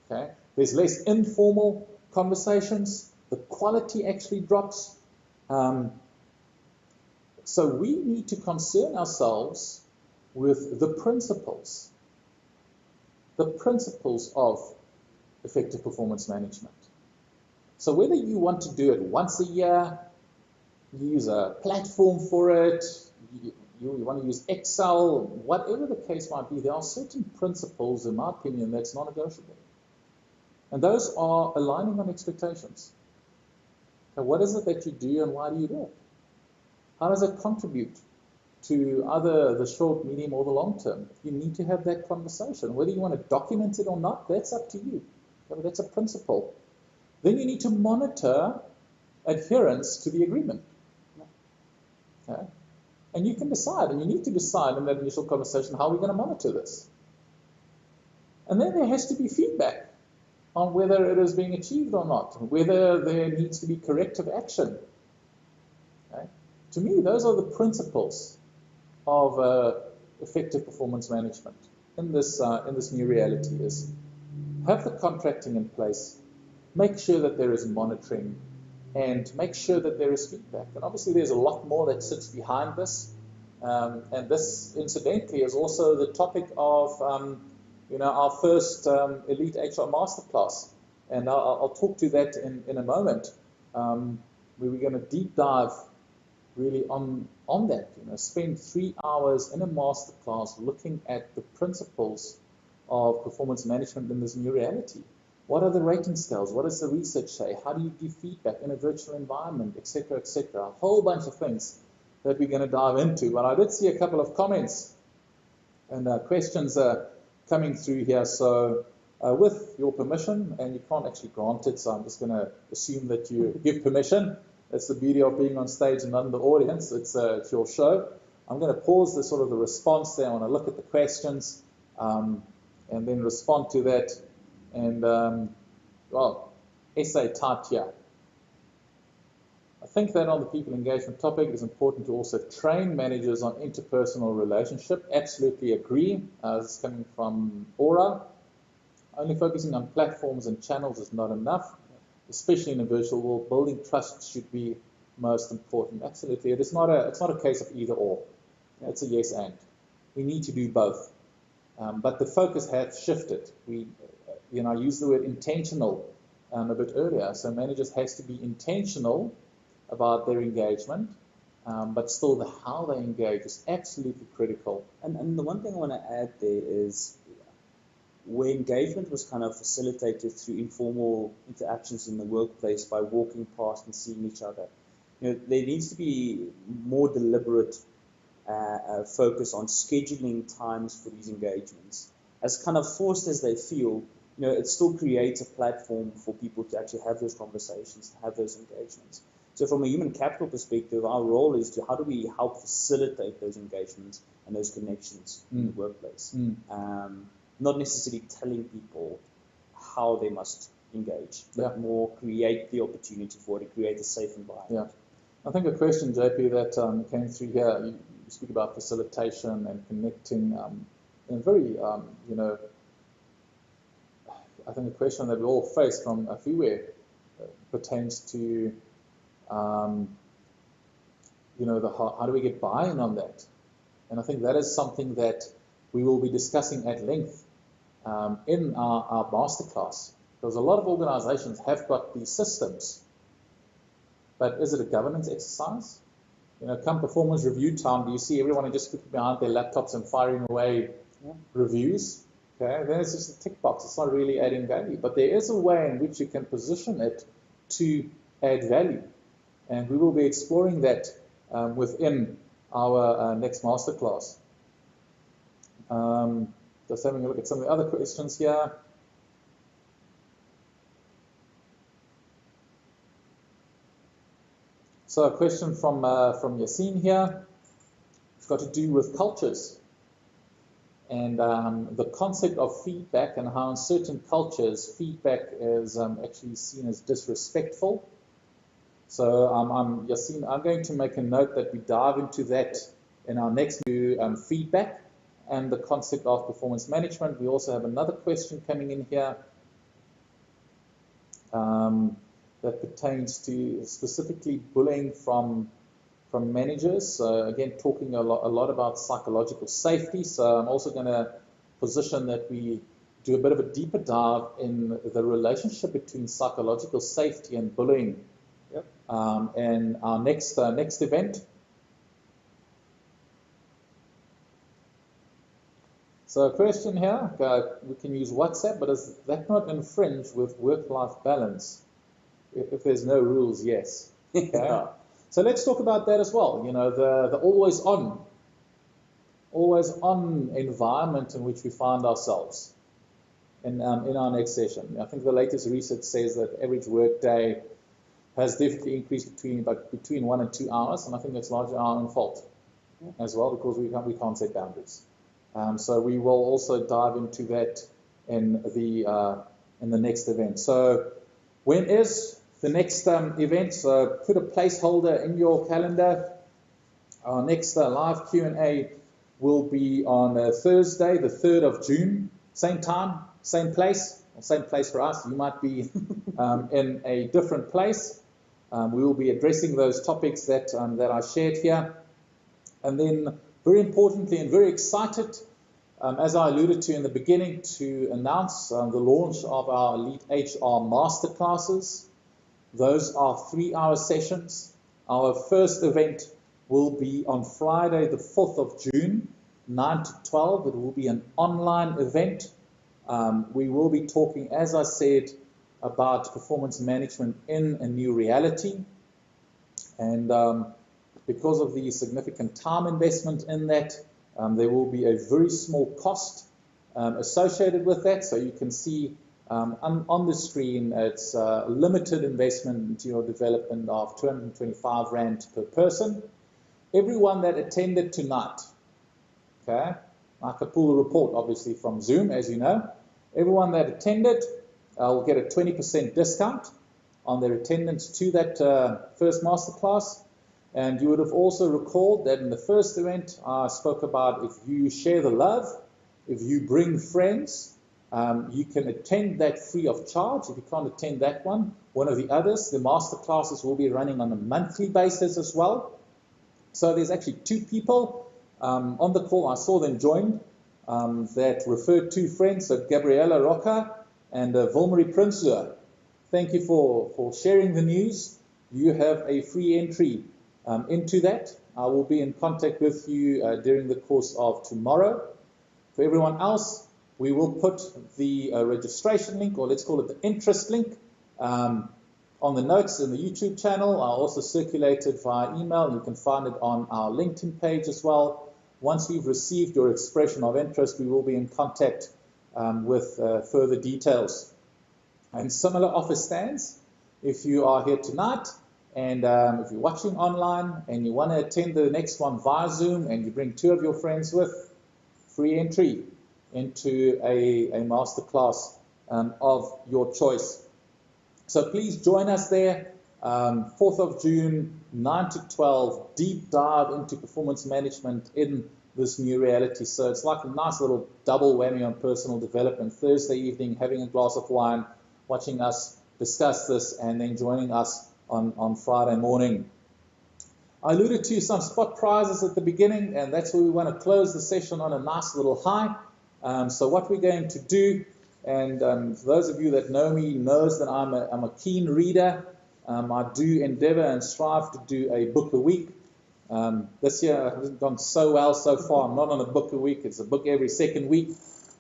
Okay, there's less informal conversations. The quality actually drops. So we need to concern ourselves with the principles of effective performance management. So whether you want to do it once a year, use a platform for it, you want to use Excel, whatever the case might be, there are certain principles, in my opinion, that's non-negotiable. And those are aligning on expectations. So what is it that you do, and why do you do it? How does it contribute to either the short, medium, or the long term? You need to have that conversation. Whether you want to document it or not, that's up to you. Okay, that's a principle. Then you need to monitor adherence to the agreement. Okay? And you can decide, and you need to decide in that initial conversation, how are we going to monitor this? And then there has to be feedback on whether it is being achieved or not, whether there needs to be corrective action. Okay? To me, those are the principles of effective performance management in this new reality. Is have the contracting in place, make sure that there is monitoring, and make sure that there is feedback. And obviously there's a lot more that sits behind this. And this, incidentally, is also the topic of our first EliteHR Masterclass. And I'll talk to that in a moment. Where we're going to deep dive really on that. Spend 3 hours in a masterclass looking at the principles of performance management in this new reality. What are the rating scales? What does the research say? How do you give feedback in a virtual environment, etc., etc.? A whole bunch of things that we're going to dive into. But I did see a couple of comments and questions coming through here. So with your permission, and you can't actually grant it, so I'm just going to assume that you give permission. That's the beauty of being on stage and not in the audience. It's your show. I'm going to pause the response there. I want to look at the questions and then respond to that. And, essay typed here. I think that on the people engagement topic, it is important to also train managers on interpersonal relationship. Absolutely agree. This is coming from Aura. Only focusing on platforms and channels is not enough, especially in a virtual world. Building trust should be most important. Absolutely. It's not a case of either or. It's a yes and. We need to do both. But the focus has shifted. I used the word intentional a bit earlier. So managers has to be intentional about their engagement, but still the how they engage is absolutely critical. And the one thing I want to add there is where engagement was kind of facilitated through informal interactions in the workplace by walking past and seeing each other. There needs to be more deliberate focus on scheduling times for these engagements. As kind of forced as they feel, it still creates a platform for people to actually have those conversations, to have those engagements. So from a human capital perspective, our role is how do we help facilitate those engagements and those connections in the workplace. Not necessarily telling people how they must engage, but more create the opportunity for it, create a safe environment. I think a question, JP, that came through here, you speak about facilitation and connecting, and very, I think a question that we all face from a few pertains to, how do we get buy-in on that? And I think that is something that we will be discussing at length in our masterclass, because a lot of organizations have got these systems, but is it a governance exercise? come performance review time, do you see everyone just sitting behind their laptops and firing away reviews? Okay, then it's just a tick box. It's not really adding value. But there is a way in which you can position it to add value. And we will be exploring that within our next masterclass. Just having a look at some of the other questions here. So a question from Yassine here. It's got to do with cultures and the concept of feedback and how in certain cultures feedback is actually seen as disrespectful. So Yassine, I'm going to make a note that we dive into that in our next feedback and the concept of performance management. We also have another question coming in here that pertains to specifically bullying from managers. So again, talking a lot about psychological safety. So I'm also going to position that we do a bit of a deeper dive in the relationship between psychological safety and bullying. Yep. And our next event. So a question here, we can use WhatsApp, but does that not infringe with work-life balance? If there's no rules, yes. Okay. So let's talk about that as well. The always on environment in which we find ourselves in our next session. I think the latest research says that average work day has definitely increased between 1 and 2 hours, and I think that's largely our own fault as well, because we can't set boundaries. So we will also dive into that in the next event. So when is the next event? So put a placeholder in your calendar. Our next live Q&A will be on Thursday, the 3rd of June. Same time, same place. Well, same place for us. You might be in a different place. We will be addressing those topics that I shared here. And then, very importantly and very excited, as I alluded to in the beginning, to announce the launch of our EliteHR masterclasses. Those are 3-hour sessions. Our first event will be on Friday, the 4th of June, 9 to 12. It will be an online event. We will be talking, as I said, about performance management in a new reality. And because of the significant time investment in that, there will be a very small cost associated with that. So you can see on the screen, it's a limited investment into your development of 225 Rand per person. Everyone that attended tonight, okay, I could pull a report obviously from Zoom, as you know. Everyone that attended will get a 20% discount on their attendance to that first masterclass. And you would have also recalled that in the first event, I spoke about if you share the love, if you bring friends, you can attend that free of charge. If you can't attend that one of the others, the masterclasses will be running on a monthly basis as well. So there's actually 2 people on the call. I saw them join that referred 2 friends, so Gabriella Roca and Vilmarie Prinsloo. Thank you for sharing the news. You have a free entry into that. I will be in contact with you during the course of tomorrow. For everyone else, we will put the registration link, or let's call it the interest link, on the notes in the YouTube channel. I'll also circulate it via email. You can find it on our LinkedIn page as well. Once we've received your expression of interest, we will be in contact with further details. And similar offer stands if you are here tonight, and if you're watching online and you want to attend the next one via Zoom and you bring 2 of your friends with, free entry into a masterclass of your choice. So please join us there, 4th of June, 9 to 12, deep dive into performance management in this new reality. So it's like a nice little double whammy on personal development. Thursday evening, having a glass of wine, watching us discuss this, and then joining us on Friday morning. I alluded to some spot prizes at the beginning, and that's where we want to close the session on a nice little high. So what we're going to do, and for those of you that know me knows that I'm a keen reader. I do endeavor and strive to do a book a week. This year hasn't gone so well so far. I'm not on a book a week. It's a book every second week.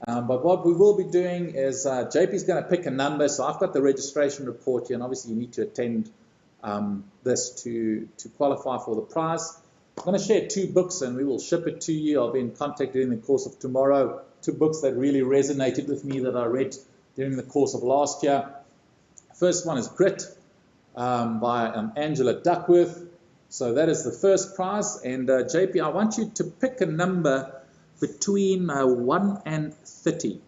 But what we will be doing is JP's going to pick a number. So I've got the registration report here, and obviously you need to attend this to qualify for the prize. I'm going to share 2 books, and we will ship it to you. I'll be in contact during the course of tomorrow. 2 books that really resonated with me that I read during the course of last year. First one is Grit by Angela Duckworth. So that is the first prize. And JP, I want you to pick a number between 1 and 30.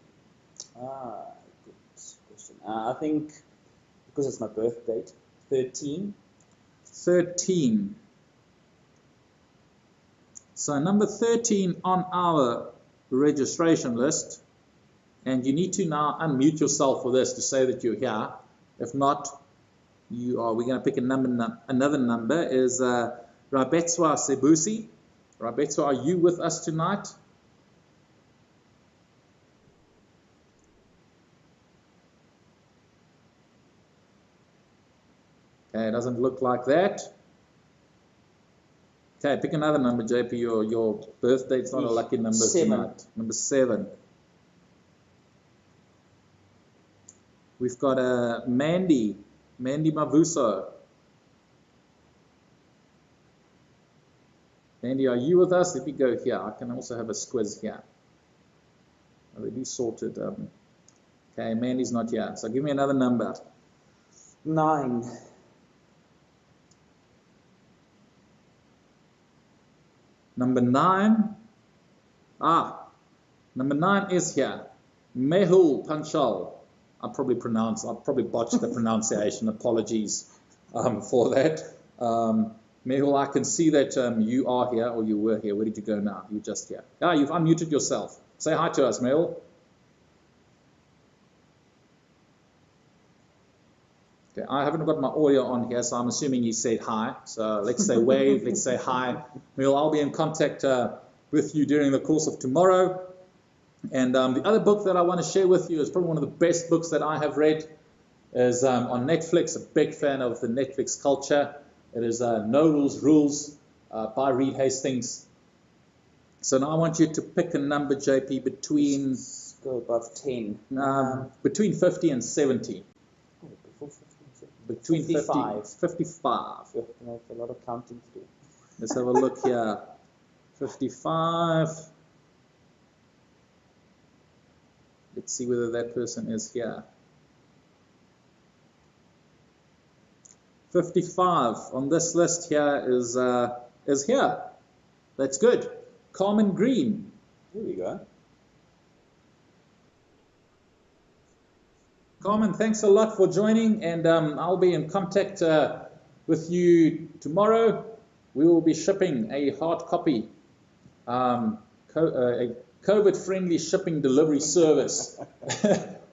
Good question. I think because it's my birth date, 13. 13. So number 13 on our registration list, and you need to now unmute yourself for this to say that you're here. If not, you are. We're going to pick a number. Another number is Rabetswa Sebusi. Rabetswa, are you with us tonight? Okay, it doesn't look like that. Okay, pick another number, JP. Your birth date's not a lucky number 7. tonight. Number 7. We've got Mandy Mavuso. Mandy, are you with us? Let me go here. I can also have a squiz here. Oh, they do sorted. Okay, Mandy's not here. So give me another number. 9. Number 9. Number 9 is here. Mehul Panchal. I'll probably botch the pronunciation. Apologies for that. Mehul, I can see that you are here, or you were here. Where did you go now? You're just here. You've unmuted yourself. Say hi to us, Mehul. Okay, I haven't got my audio on here, so I'm assuming he said hi. So let's say wave, let's say hi. Mehul, I'll be in contact with you during the course of tomorrow. And the other book that I want to share with you is probably one of the best books that I have read. Is on Netflix. A big fan of the Netflix culture. It is No Rules Rules by Reed Hastings. So now I want you to pick a number, JP, between Let's go above 10. Between 50 and 70. Oh, before 50 and 70. Between 55. 55. So I have a lot of counting to do. Let's have a look here. 55. Let's see whether that person is here. 55 on this list here is here. That's good. Carmen Green. There we go. Carmen, thanks a lot for joining, and I'll be in contact with you tomorrow. We will be shipping a hard copy, a COVID-friendly shipping delivery service.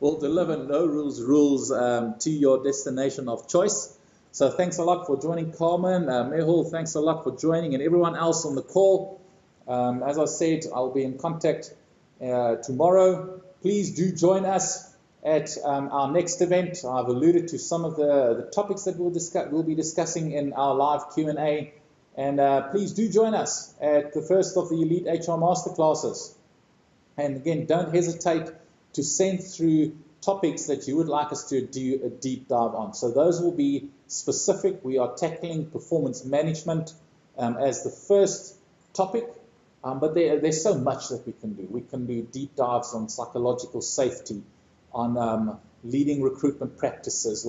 We'll deliver No Rules Rules to your destination of choice. So thanks a lot for joining, Carmen. Mehul, thanks a lot for joining, and everyone else on the call. As I said, I'll be in contact tomorrow. Please do join us at our next event. I've alluded to some of the topics that we'll be discussing in our live Q&A. And please do join us at the first of the EliteHR Masterclasses. And again, don't hesitate to send through topics that you would like us to do a deep dive on. So those will be specific. We are tackling performance management as the first topic, but there's so much that we can do. We can do deep dives on psychological safety, on leading recruitment practices.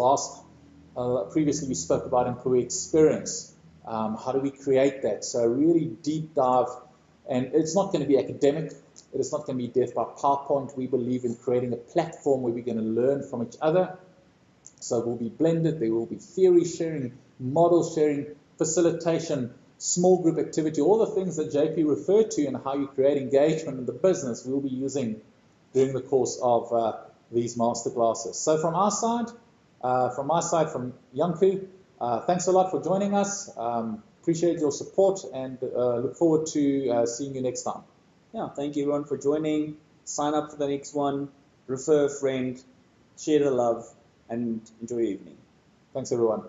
Previously we spoke about employee experience. How do we create that? So really deep dive, and it's not going to be academic. It is not going to be death by PowerPoint. We believe in creating a platform where we're going to learn from each other. So it will be blended. There will be theory sharing, model sharing, facilitation, small group activity, all the things that JP referred to and how you create engagement in the business we'll be using during the course of these masterclasses. So from our side, from my side, from Janko, thanks a lot for joining us. Appreciate your support and look forward to seeing you next time. Yeah, thank you everyone for joining. Sign up for the next one, refer a friend, share the love, and enjoy your evening. Thanks everyone.